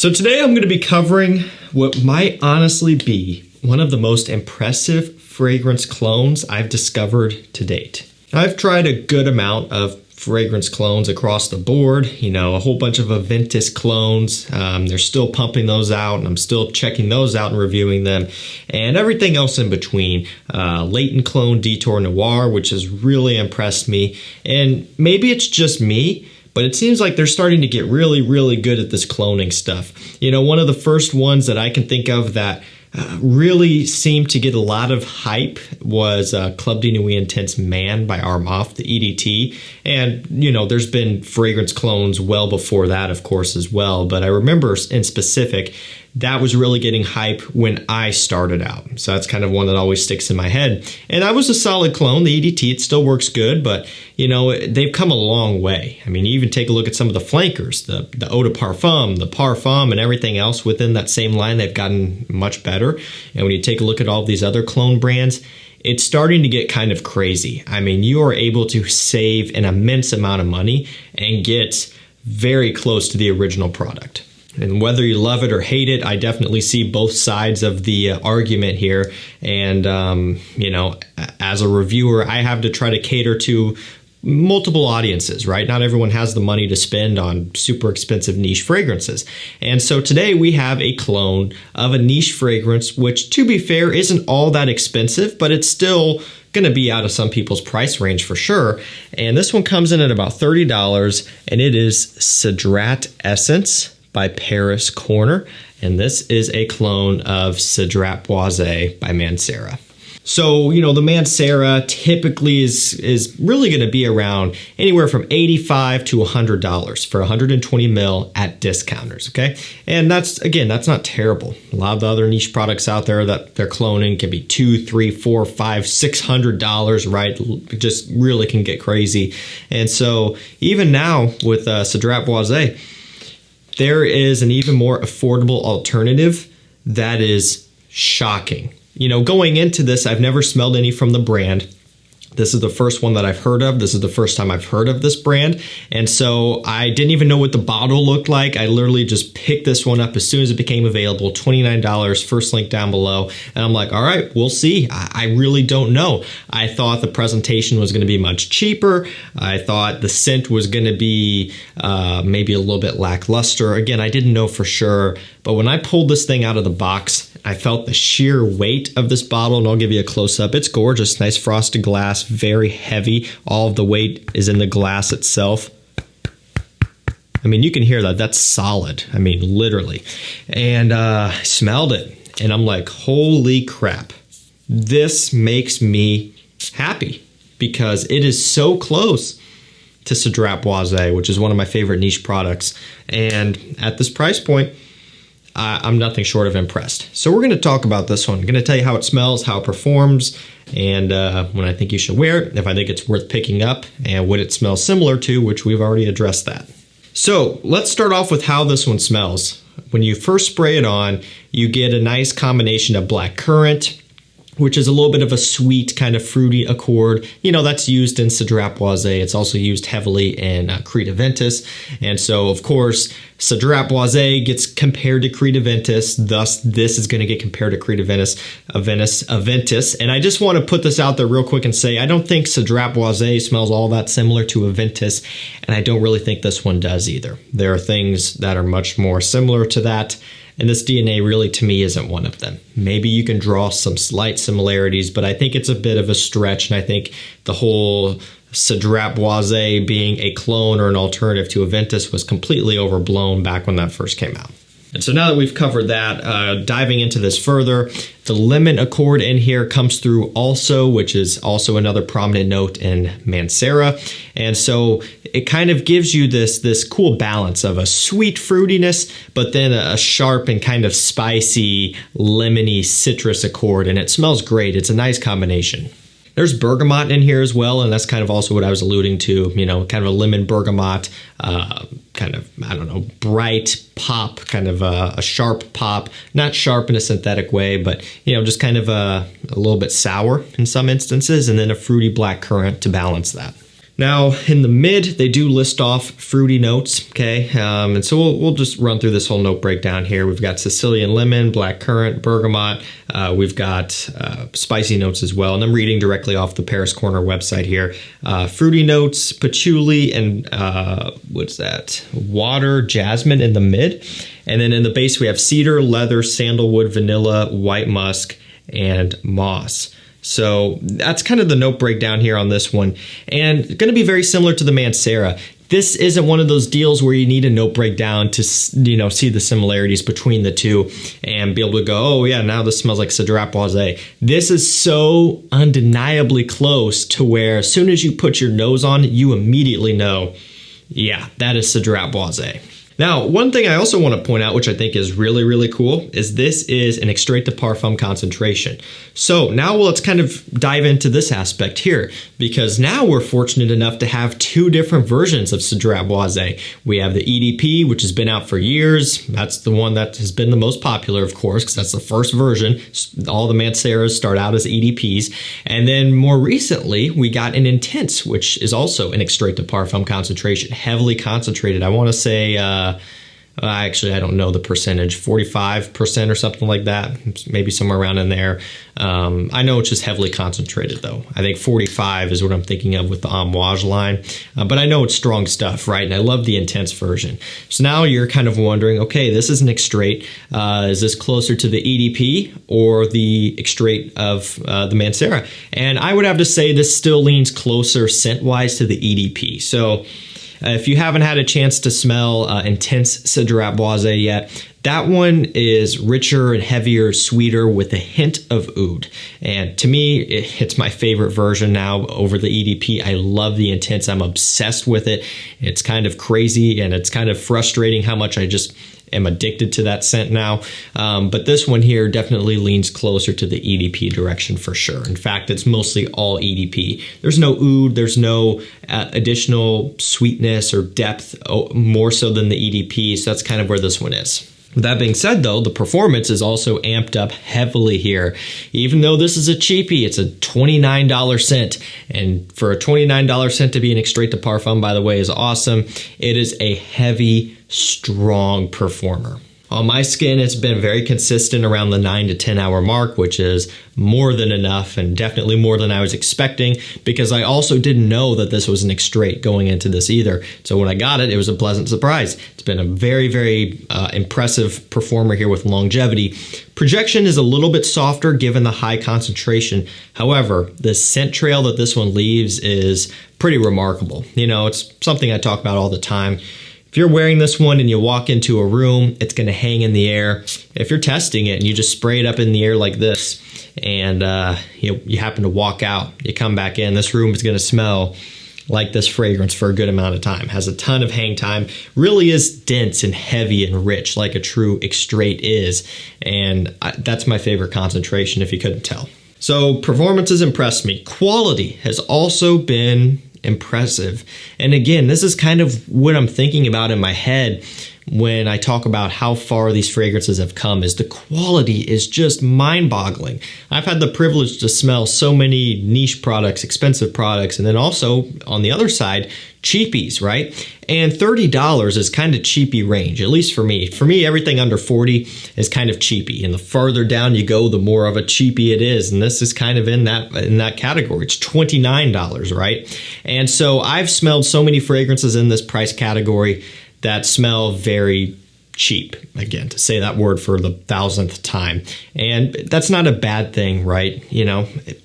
So today I'm going to be covering what might honestly be one of the most impressive fragrance clones I've discovered to date. I've tried a good amount of fragrance clones across the board, a whole bunch of Aventus clones. They're still pumping those out, and I'm still checking those out and reviewing them, and everything else in between. Latent clone Detour Noir, which has really impressed me, and maybe it's just me, but it seems like they're starting to get really, really good at this cloning stuff. One of the first ones that I can think of that really seemed to get a lot of hype was Club de Nuit Intense Man by Armaf, the EDT. And, there's been fragrance clones well before that, of course, as well. But I remember in specific, that was really getting hype when I started out. So that's kind of one that always sticks in my head. And that was a solid clone, the EDT. It still works good, but, they've come a long way. I mean, you even take a look at some of the flankers, the Eau de Parfum, the Parfum, and everything else within that same line. They've gotten much better. And when you take a look at all these other clone brands, it's starting to get kind of crazy. I mean, you are able to save an immense amount of money and get very close to the original product. And whether you love it or hate it, I definitely see both sides of the argument here. And, as a reviewer, I have to try to cater to multiple audiences, right? Not everyone has the money to spend on super expensive niche fragrances. And so today we have a clone of a niche fragrance, which, to be fair, isn't all that expensive, but it's still going to be out of some people's price range for sure. And this one comes in at about $30, and it is Cedrat Essence by Paris Corner, and this is a clone of Cedrat Boise by Mancera. So, the Mancera typically is really going to be around anywhere from $85 to $100 for 120 ml at discounters, okay? And that's not terrible. A lot of the other niche products out there that they're cloning can be $200, $300, $400, $500, $600, right? It just really can get crazy. And so even now with Cedrat Boise, there is an even more affordable alternative that is shocking. Going into this, I've never smelled any from the brand. This is the first one that I've heard of. This is the first time I've heard of this brand. And so I didn't even know what the bottle looked like. I literally just picked this one up as soon as it became available, $29, first link down below. And I'm like, all right, we'll see. I really don't know. I thought the presentation was going to be much cheaper. I thought the scent was going to be maybe a little bit lackluster. Again, I didn't know for sure. But when I pulled this thing out of the box, I felt the sheer weight of this bottle, and I'll give you a close-up. It's gorgeous, nice frosted glass, very heavy. All of the weight is in the glass itself. I mean, you can hear that. That's solid. I mean, literally. And I smelled it, and I'm like, holy crap. This makes me happy because it is so close to Cedrat Boise, which is one of my favorite niche products. And at this price point, I'm nothing short of impressed. So we're going to talk about this one. I'm going to tell you how it smells, how it performs, and when I think you should wear it, if I think it's worth picking up, and what it smells similar to, which we've already addressed that. So let's start off with how this one smells. When you first spray it on, you get a nice combination of black currant, which is a little bit of a sweet kind of fruity accord. That's used in Cedrat Boise. It's also used heavily in Creed Aventus. And so, of course, Cedrat Boise gets compared to Creed Aventus. Thus, this is going to get compared to Creed Aventus. And I just want to put this out there real quick and say, I don't think Cedrat Boise smells all that similar to Aventus. And I don't really think this one does either. There are things that are much more similar to that. And this DNA really, to me, isn't one of them. Maybe you can draw some slight similarities, but I think it's a bit of a stretch. And I think the whole Cedrat Boise being a clone or an alternative to Aventus was completely overblown back when that first came out. And so now that we've covered that, diving into this further, the lemon accord in here comes through also, which is also another prominent note in Mancera. And so it kind of gives you this cool balance of a sweet fruitiness, but then a sharp and kind of spicy, lemony citrus accord. And it smells great. It's a nice combination. There's bergamot in here as well, and that's kind of also what I was alluding to, kind of a lemon bergamot, kind of, I don't know, bright pop, kind of a sharp pop, not sharp in a synthetic way, but, just kind of a little bit sour in some instances, and then a fruity black currant to balance that. Now, in the mid, they do list off fruity notes, okay? And so we'll just run through this whole note breakdown here. We've got Sicilian lemon, black currant, bergamot. We've got spicy notes as well. And I'm reading directly off the Paris Corner website here. Fruity notes, patchouli, and what's that? Water, jasmine in the mid. And then in the base, we have cedar, leather, sandalwood, vanilla, white musk, and moss. So that's kind of the note breakdown here on this one. And going to be very similar to the Mancera. This isn't one of those deals where you need a note breakdown to, see the similarities between the two and be able to go, oh yeah, now this smells like Cedrat Boise. This is so undeniably close to where as soon as you put your nose on it, you immediately know, yeah, that is Cedrat Boise. Now, one thing I also want to point out, which I think is really, really cool, is this is an extrait de parfum concentration. So now let's kind of dive into this aspect here, because now we're fortunate enough to have two different versions of Cedrat Boise. We have the EDP, which has been out for years. That's the one that has been the most popular, of course, because that's the first version. All the Manceras start out as EDPs. And then more recently, we got an Intense, which is also an extrait de parfum concentration, heavily concentrated. I want to say... actually, I don't know the percentage, 45% or something like that, maybe somewhere around in there. I know it's just heavily concentrated, though. I think 45 is what I'm thinking of with the Amouage line, but I know it's strong stuff, right? And I love the Intense version. So now you're kind of wondering, okay, this is an extrait. Is this closer to the EDP or the extrait of the Mancera? And I would have to say this still leans closer scent-wise to the EDP. So if you haven't had a chance to smell Intense Cedrat Boise yet, that one is richer and heavier, sweeter with a hint of oud. And to me, it's my favorite version now over the EDP. I love the Intense. I'm obsessed with it. It's kind of crazy and it's kind of frustrating how much I just am addicted to that scent now. But this one here definitely leans closer to the EDP direction for sure. In fact, it's mostly all EDP. There's no oud, there's no additional sweetness or depth more so than the EDP. So that's kind of where this one is. With that being said, though, the performance is also amped up heavily here. Even though this is a cheapie, it's a $29 scent. And for a $29 scent to be an extrait de parfum, by the way, is awesome. It is a heavy, strong performer. On my skin, it's been very consistent around the 9 to 10 hour mark, which is more than enough and definitely more than I was expecting, because I also didn't know that this was an extrait going into this either. So when I got it, it was a pleasant surprise. It's been a very, very impressive performer here with longevity. Projection is a little bit softer given the high concentration. However, the scent trail that this one leaves is pretty remarkable. It's something I talk about all the time. If you're wearing this one and you walk into a room, it's going to hang in the air. If you're testing it and you just spray it up in the air like this and you happen to walk out, you come back in, this room is going to smell like this fragrance for a good amount of time. Has a ton of hang time, really is dense and heavy and rich like a true extrait is. And that's my favorite concentration if you couldn't tell. So performance has impressed me. Quality has also been impressive. And again, this is kind of what I'm thinking about in my head when I talk about how far these fragrances have come, is the quality is just mind-boggling. I've had the privilege to smell so many niche products, expensive products, and then also on the other side, cheapies, right? And $30 is kind of cheapy range, at least for me. For me, everything under 40 is kind of cheapy. And the farther down you go, the more of a cheapie it is. And this is kind of in that category. It's $29, right? And so I've smelled so many fragrances in this price category that smell very cheap, again, to say that word for the 1000th time. And that's not a bad thing, right?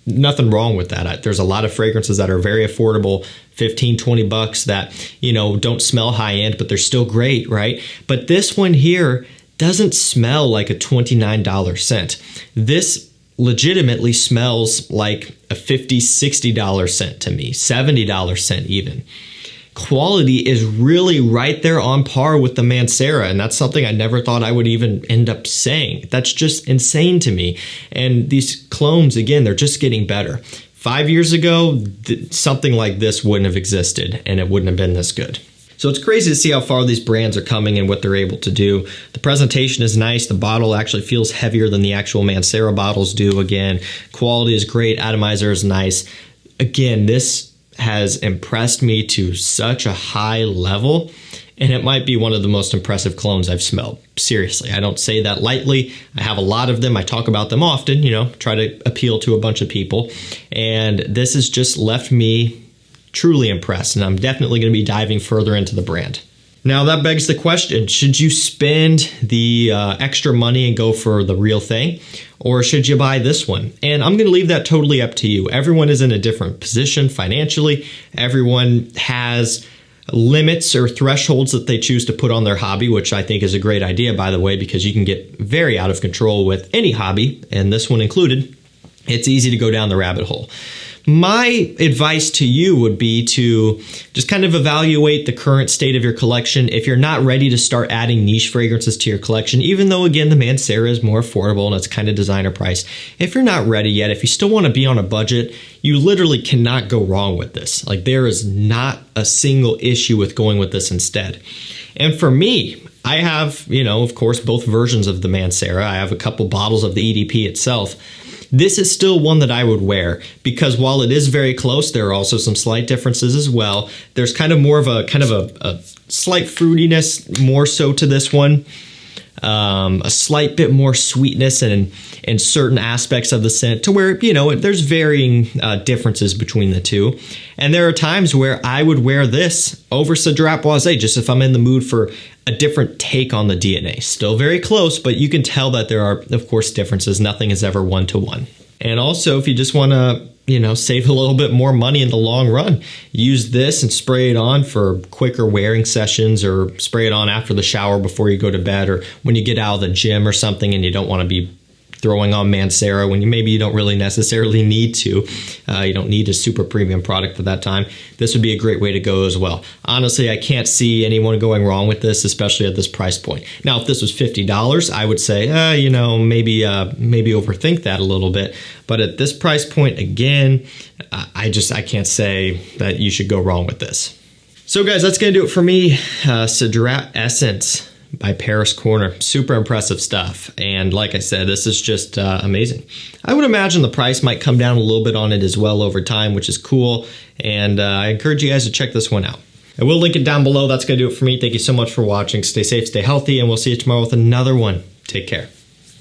Nothing wrong with that. There's a lot of fragrances that are very affordable, 15, 20 bucks that, don't smell high end, but they're still great, right? But this one here doesn't smell like a $29 scent. This legitimately smells like a $50, $60 scent to me, $70 scent even. Quality is really right there on par with the Mancera, and that's something I never thought I would even end up saying. That's just insane to me. And these clones, again, they're just getting better. 5 years ago, something like this wouldn't have existed, and it wouldn't have been this good. So it's crazy to see how far these brands are coming and what they're able to do. The presentation is nice. The bottle actually feels heavier than the actual Mancera bottles do. Again, quality is great. Atomizer is nice. Again, this has impressed me to such a high level, and it might be one of the most impressive clones I've smelled. Seriously, I don't say that lightly. I have a lot of them. I talk about them often, try to appeal to a bunch of people. And this has just left me truly impressed, and I'm definitely going to be diving further into the brand. Now that begs the question, should you spend the extra money and go for the real thing, or should you buy this one? And I'm going to leave that totally up to you. Everyone is in a different position financially. Everyone has limits or thresholds that they choose to put on their hobby, which I think is a great idea, by the way, because you can get very out of control with any hobby, and this one included. It's easy to go down the rabbit hole. My advice to you would be to just kind of evaluate the current state of your collection. If you're not ready to start adding niche fragrances to your collection, even though, again, the Mancera is more affordable and it's kind of designer price. If you're not ready yet, if you still want to be on a budget, you literally cannot go wrong with this. Like, there is not a single issue with going with this instead. And for me, I have, of course, both versions of the Mancera. I have a couple bottles of the EDP itself. This is still one that I would wear because while it is very close, there are also some slight differences as well. There's kind of more of a slight fruitiness more so to this one. A slight bit more sweetness and in certain aspects of the scent to where, there's varying differences between the two. And there are times where I would wear this over Cedrat Boise just if I'm in the mood for a different take on the DNA. Still very close, but you can tell that there are, of course, differences. Nothing is ever one-to-one. And also, if you just want to, save a little bit more money in the long run, use this and spray it on for quicker wearing sessions, or spray it on after the shower before you go to bed, or when you get out of the gym or something and you don't want to be throwing on Mancera when maybe you don't really necessarily need to. You don't need a super premium product at that time. This would be a great way to go as well. Honestly, I can't see anyone going wrong with this, especially at this price point. Now, if this was $50, I would say, maybe overthink that a little bit. But at this price point, again, I can't say that you should go wrong with this. So guys, that's going to do it for me. Cedrat Essence by Paris Corner. Super impressive stuff. And like I said, this is just amazing. I would imagine the price might come down a little bit on it as well over time, which is cool. And I encourage you guys to check this one out. I will link it down below. That's going to do it for me. Thank you so much for watching. Stay safe, stay healthy, and we'll see you tomorrow with another one. Take care.